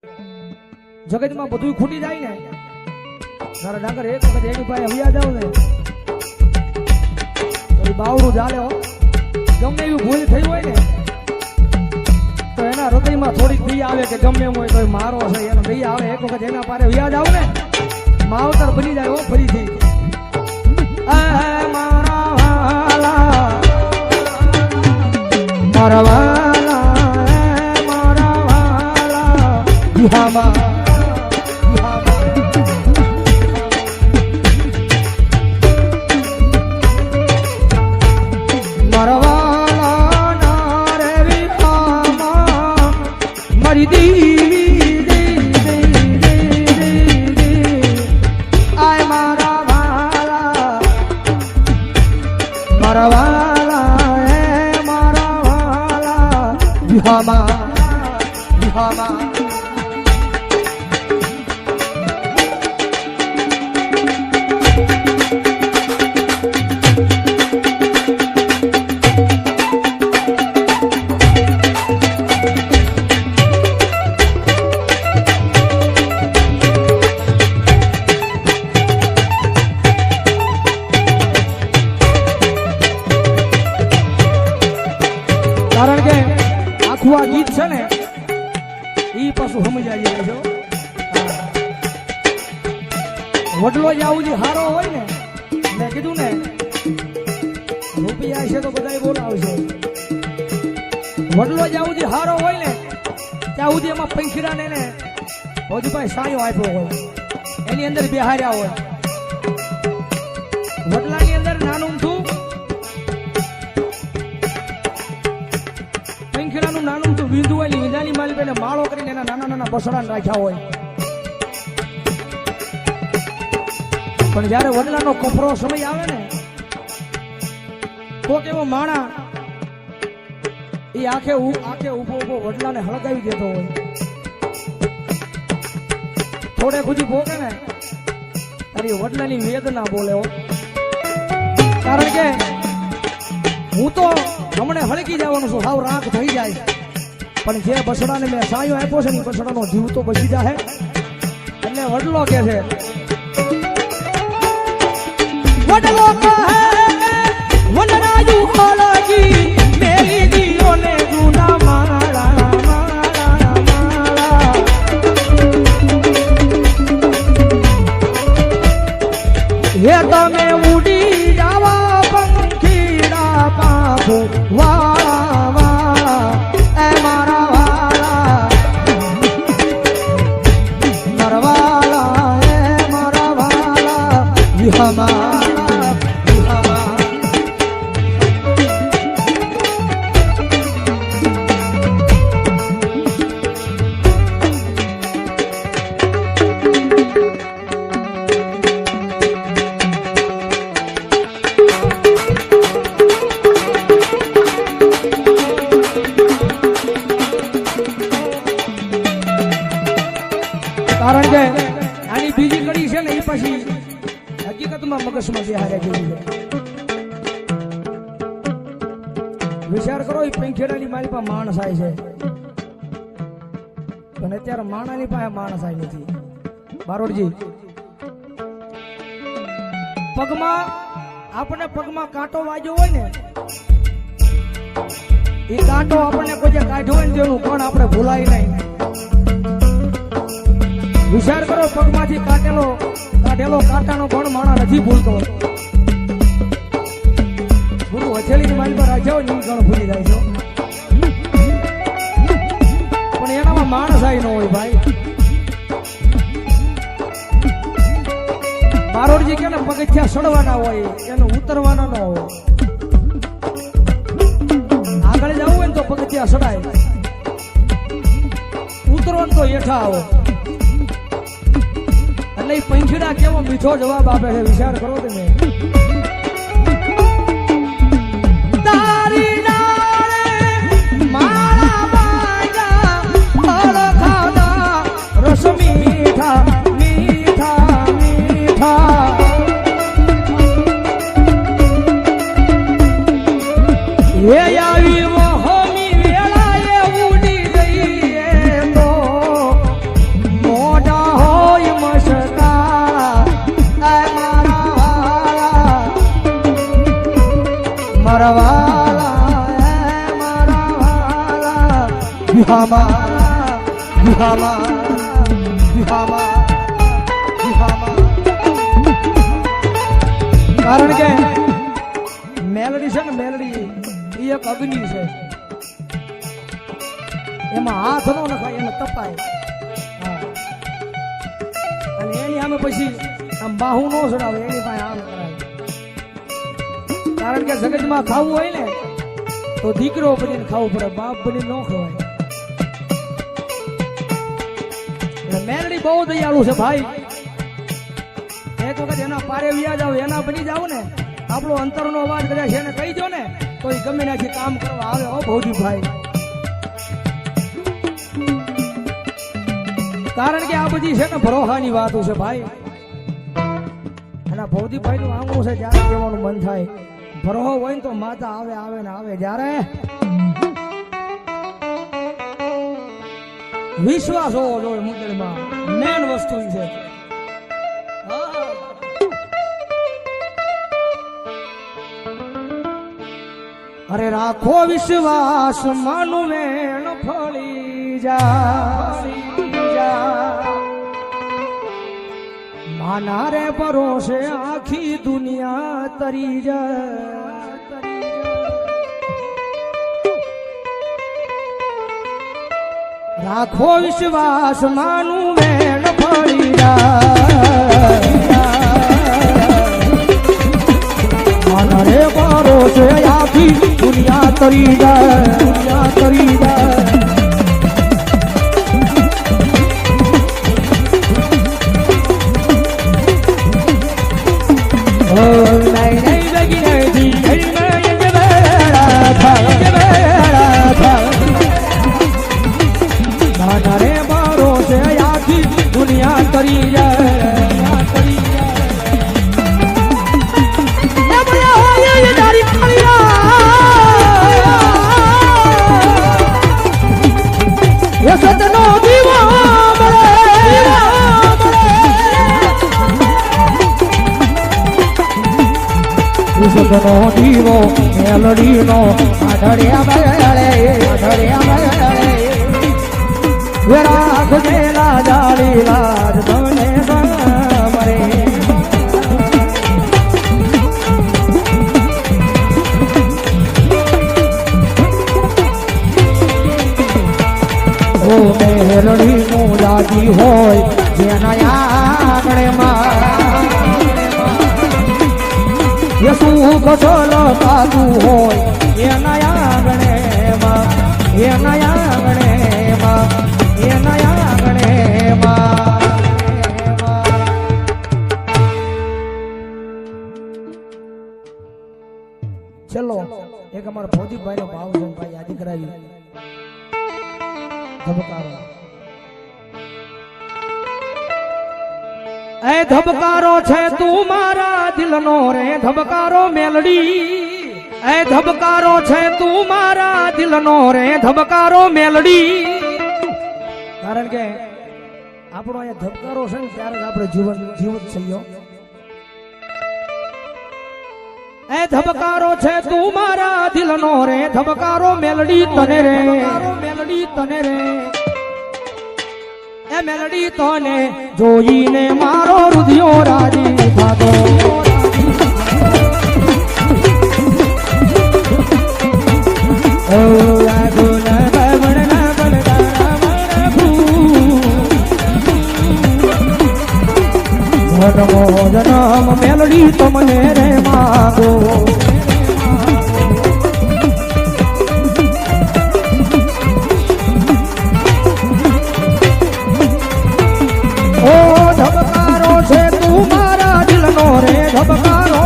જગતમાં બધું ખૂટી જાય ને તારા ડાંગર એક વખત એની પાસે હૈયા જાવ ને તો બાવડું ચાલે હો. ગમે એવી ભૂલ થઈ હોય ને તો એના હૃદયમાં થોડીક દઈ આવે કે ગમે એમ હોય તો મારો છે એનો દઈ આવે. એક વખત એના પાસે હૈયા જાવ ને માવતર બની જાય હો ફરીથી. મારા વાલા મારા વાલા બિહામાં મરવાલા ના રે વિહામાં મરી દેવી આય મારા વાલા મારા વાલા હે મારા વાલા બિહામાં બિહામાં કારણ કે આખું આ ગીત છે ને ઈ પાછું સમજાઈ જાય છો. વડલો જ આવું જે હારો હોય ને મેં કીધું ને રૂપિયા છે તો બધા બોલાવશે. વડલો જ આવું જે હારો હોય ને ત્યાં સુધી એમાં પંખીડા ને ભોજભાઈ સાયો આપ્યો હોય એની અંદર બેહાર્યા હોય. વડલાની અંદર નાનું થું પંખીડાનું નાનું તો વીંધું હોય ને વીંધાની માલ પેલે માળો કરીને એના નાના નાના બસડા રાખ્યા હોય. પણ જયારે વડલાનો કપરો સમય આવે ને તો કેવો માણા એ આખે ઉભો વડલાને હળગાવી દેતો હોય. થોડે ખુજી ભોગે ને તારી વડલાની વેદના બોલે હો. કારણ કે હું તો હમણે હળકી જવાનું છું, હાવ રાખ થઈ જાય. પણ જે બસડાને મેં સાયો આપ્યો છે ને બસડાનો જીવ તો બચી જાય. એટલે વડલો કે છે વડલો કહે વનરાજુ ખોલજી મેરી દીઓને ગુના માળા માળા માળા હે તમે ઉડી જાવા પંખીડા પાખો વાળા વાળા એ મારા વાળા મારા વાળા એ મારા વાળા વિહામાં કારણ કે આની બીજી કડી છે ને એ પછી હકીકતમાં મગજમાં બેહાર્યા જેવી છે. વિચાર કરો એ પંખેડાની મારી પાસે માણસ આવે છે પણ અત્યારે માણાની પાસે માણસ આવી નથી. બારોડજી પગમાં આપણને પગમાં કાંટો વાગ્યો હોય ને એ કાંટો આપણને કોઈ કાઢ્યો હોય ને તેનું કોણ આપણે ભૂલાય નહીં. વિચાર કરો પગમાંથી કાઢેલો કાંટાનો પણ માણા નથી ભૂલતો. ગુરુ હથેળીની મારી પર રાખ્યા હોય ને ઘણું ભૂલી જાય છે પણ એનામાં માણસ આવી ન હોય ભાઈ. બારોડજી કે પગથિયા સડવાના હોય એને ઉતરવાના ન હોય. આગળ જવું હોય ને તો પગથિયા સડાય, ઉતરો ને તો હેઠા આવો. એટલે પંખીડા કેવો મીઠો જવાબ આપે છે વિચાર કરો તમે. તારી ડાળે માળા બાંધ્યા ફળ ખાધા રસ મીઠા મીઠા મીઠા એ આવી મોહમી વેળાએ ઉડી ગઈ તો વિહામાં વિહામાં વિહામાં વિહામાં. કારણ કે મેલડી છે ને મેલડી એ એક અગ્નિ છે, એમાં હાથ નો નખાય એને તપાય. અને એની સામે પછી આમ બાહુ નો ચડાવે, એની પાસે આમ કરાય. કારણ કે જગતમાં ખાવું હોય ને તો દીકરો બનીને ખાવું પડે, બાપ બનીને ન ખવાય. મેલડી બહુ દયાળુ છે ભાઈ. એક વખત એના પારે વ્યા જાવ, એના બની જાવ ને, આપણો અંતરનો અવાજ કદાચ એને કહી દો ને તો એ ગમે ત્યાંથી કામ કરવા આવે. ઓ ભૌજી ભાઈ, કારણ કે આ બધી છે ને ભરોહાની વાતો છે ભાઈ. અને ભૌજીભાઈ નું આંગણું છે, જ્યારે કહેવાનું મન થાય ભરોહો હોય ને તો માતા આવે આવે ને આવે. જ્યારે વિશ્વાસ હોવો જોઈએ મુદલમાં, મેન વસ્તુ છે. અરે રાખો વિશ્વાસ માનું મેણ ફળી જા, માના રે ભરોસે આખી દુનિયા તરી જા. રાખો વિશ્વાસ માનું મેણ ફળી જા, માના રે ભરોસે આખી દુનિયા તરી જા, દુનિયા તરી જા. દુનિયા તરી જાય, તરી જાય. સતનો દીવો સતનો દીવો મેલડીનો આઢળ્યા રાખજેલા જાળી લાજ તને સામરે. ઓ મેલડી નું લાગી હોય જેના આંગણે સુખ છોલો તાતું હોય એના આંગણેમાં, એના આંગણેમાં, એના આંગણેમાં. ચલો એક અમારા ભૌજીભાઈ નો ભાવ છે ભાઈ, યાદ કરાવી ધબકારો. એ ધબકારો છે તું મારા દિલનો રે ધબકારો મેલડી. એ ધબકારો છે તું મારા દિલનો રે ધબકારો મેલડી. કારણ કે આપણો અહીંયા ધબકારો છે ને ત્યારે જ આપણે જીવત થયો. એ ધબકારો છે તું મારા દિલનો રે ધબકારો મેલડી તને રે, મેલડી તને રે. એ મેલડી તને જોઈને મારો હૃદયો રાજી થાતો. જન્મ મેલડી તમને રે માગો. ઓ ધબકારો છે તું મારા દિલનો રે ધબકારો,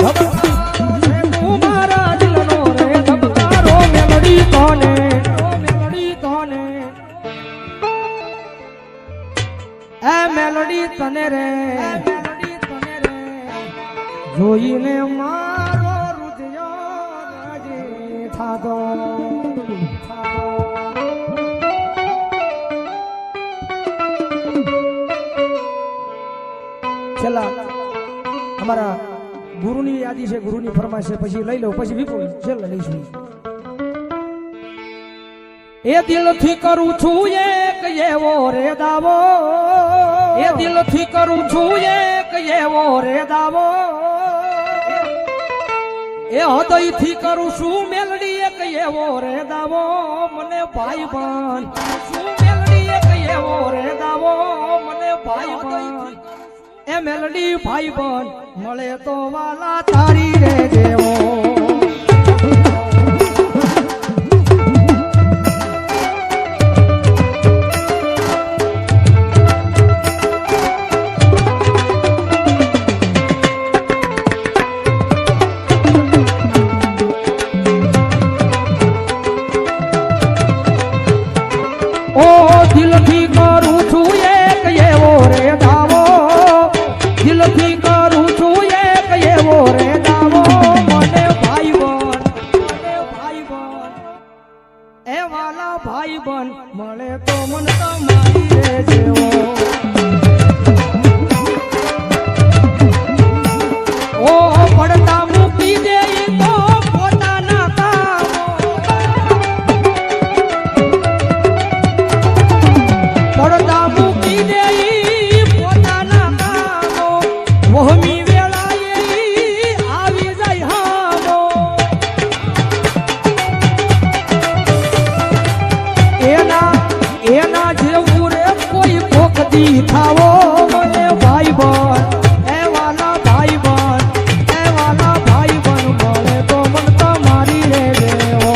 ધબકારો છે તું મારા દિલનો રે ધબકારો મેલડી તને, મેલડી તને. એ મેલડી તને રે, મેલડી તને રે. જોઈને મારો હૃદયો રાજી થાતો. છેલ્લા અમારા ગુરુની યાદી છે, ગુરુની ફરમાઈશ છે, પછી લઈ લો, પછી વિપુલ છેલ્લે લઈશું. એ દિલથી કરું છું એક એવો રે દાવો એ દિલથી કરું છું એક એવો રે દાવો એ હૃદયથી કરું છું મેલડી એક એવો રે દાવો મને ભાઈ બન શું મેલડી એક એવો રે દાવો મને ભાઈ બન એ મેલડી ભાઈ બન મળે તો વાલા તારી રે જેવો દિલથી કરું છું એક એવો રે દાવો દિલથી કરું છું એક એવો રે દાવો મને ભાઈ બન એ વાલા ભાઈ બન મળે તો મન તમારી રે જેવો ઓ પડતા મૂકી દે તો પોતાના પડતા મૂકી દે પોતાના કામો વહમી વેળાએ આવી જાય હામો એના જેવું રે કોઈ કોકદી થાવો મને ભાઈ બન એ વાલા ભાઈ બન એ વાલા ભાઈ બન મળે તો મન તમારી રે દેવો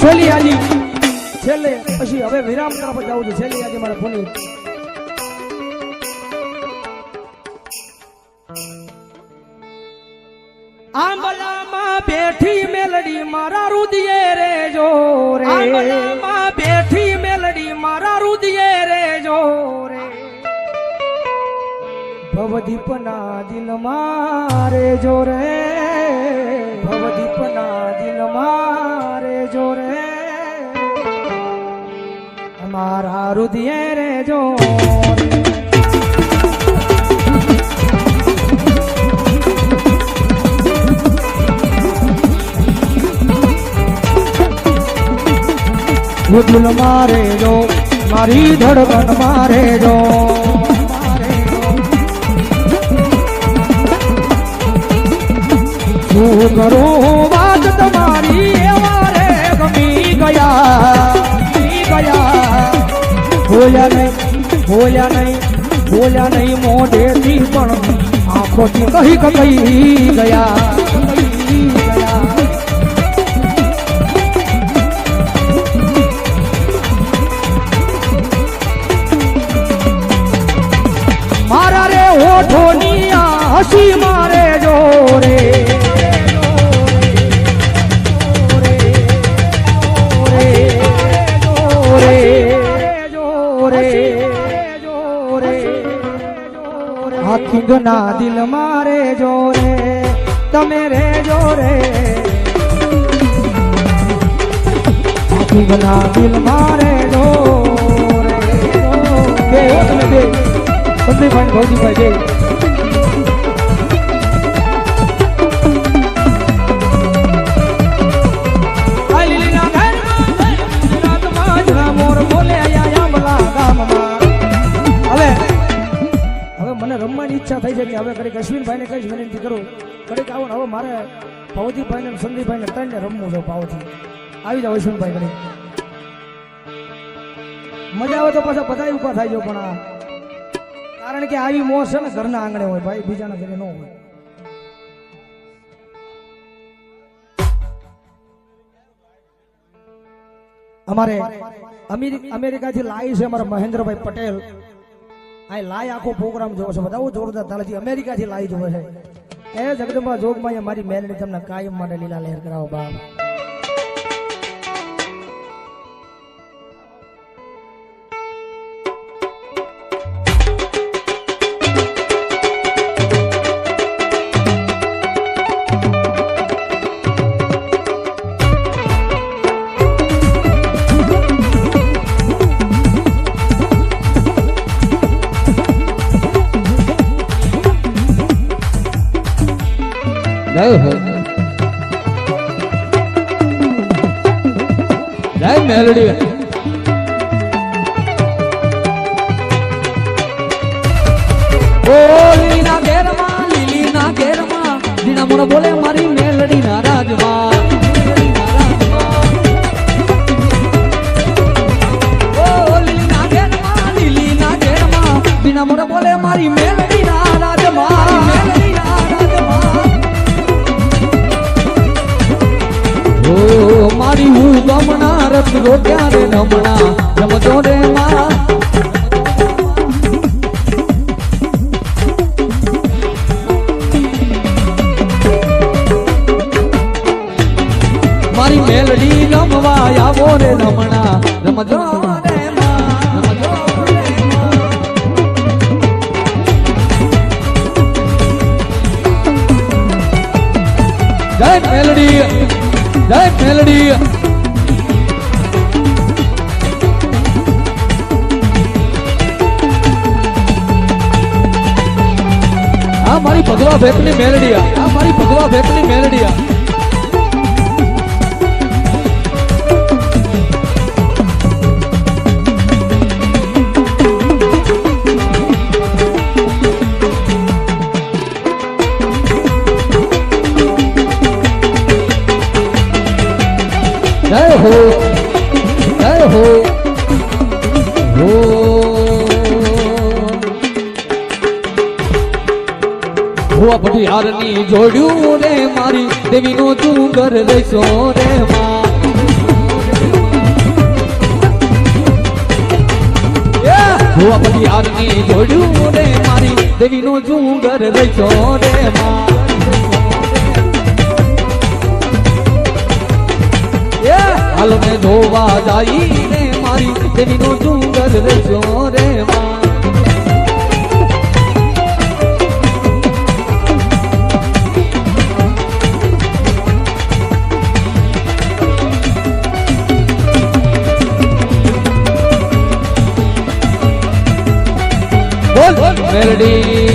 છેલ્લી આજી છેલ્લે પછી હવે વિરામ તરફ જાઉં છું છેલ્લી આજે મારા ફોન આંબલામાં બેઠી મેલડી મારા રુદિયે રે જો રે આંબલામાં બેઠી મેલડી મારા રુદિયે રે જો રે ભવદીપના દિલ મારે જો રે ભવદીપના દિલ મારે જો રે મારા રુદિયે રે જો દિલ મારે જો મારી ધડકન મારે જો શું કરું વાત તમારી એવા રે ગમી ગયા બોલ્યા નહીં મોઢેથી પણ આંખોથી કહી ગયા મારા રે હોઠોની હસી મારે જો રે હાથીગના દિલ મારે જો રે તમે રે જો રે હાથીગના દિલ મારે જો રે બે તમે બે સંદીપભાઈ ભૌજીભાઈ બે રમવાની ઈચ્છા થઈ છે કે હવે કડીક અશ્વિનભાઈને કઈ વિનંતી કરું કડીક આવો ને હવે મારે ભવદીપભાઈ ને સંદીપભાઈ ને ત્રણને રમવું છે ભાવથી આવી જાવ અશ્વિનભાઈ કડીક મજા આવે તો પાછા બધા ઉભા થાય જો પણ કારણ કે આવી મોજ છે ને ઘરના આંગણે હોય ભાઈ બીજાના ઘરે ન હોય અમારે અમેરિકાથી લાવી છે અમારા મહેન્દ્રભાઈ પટેલ આ લાય આખો પ્રોગ્રામ જોવો છે બધા જોરદાર તાલથી અમેરિકાથી લાઈ જોવે છે એ જગદંબા જોગમાં મારી મેલડી તમને કાયમ માટે લીલા લહેર કરાવો બાપ જય હો જય મેલડી ઓ લીલીના ઘેરમાં જીણા મોર બોલે મારી મેલડી ના રાજમાં ઓ લીલીના ઘેરમાં જીણા મોર બોલે મારી મેલડી ના રાજમાં ઓ મારી હું ગમના રથ રોટ્યા રે રમણા રમતો રે માં મારી મેલડી રમવા આવો રે રમણા રમજો રે માં રમજો રે માં જય મેલડી જય મેલડી આ મારી ભગવા ભેટની મેલડીયા આ મારી ભગવા ભેટની મેલડીયા જય હો જય હો હો હુઆ પટિયારની જોડ્યું રે મારી દેવીનો ડુંગર લેશો રે માં હુઆ પટિયારની જોડ્યું રે મારી દેવીનો ડુંગર લેશો રે માં હાલો ને જોવા જાય રે મારી દેવીનો ડુંગર લેશો રે માં બોલ મેલડી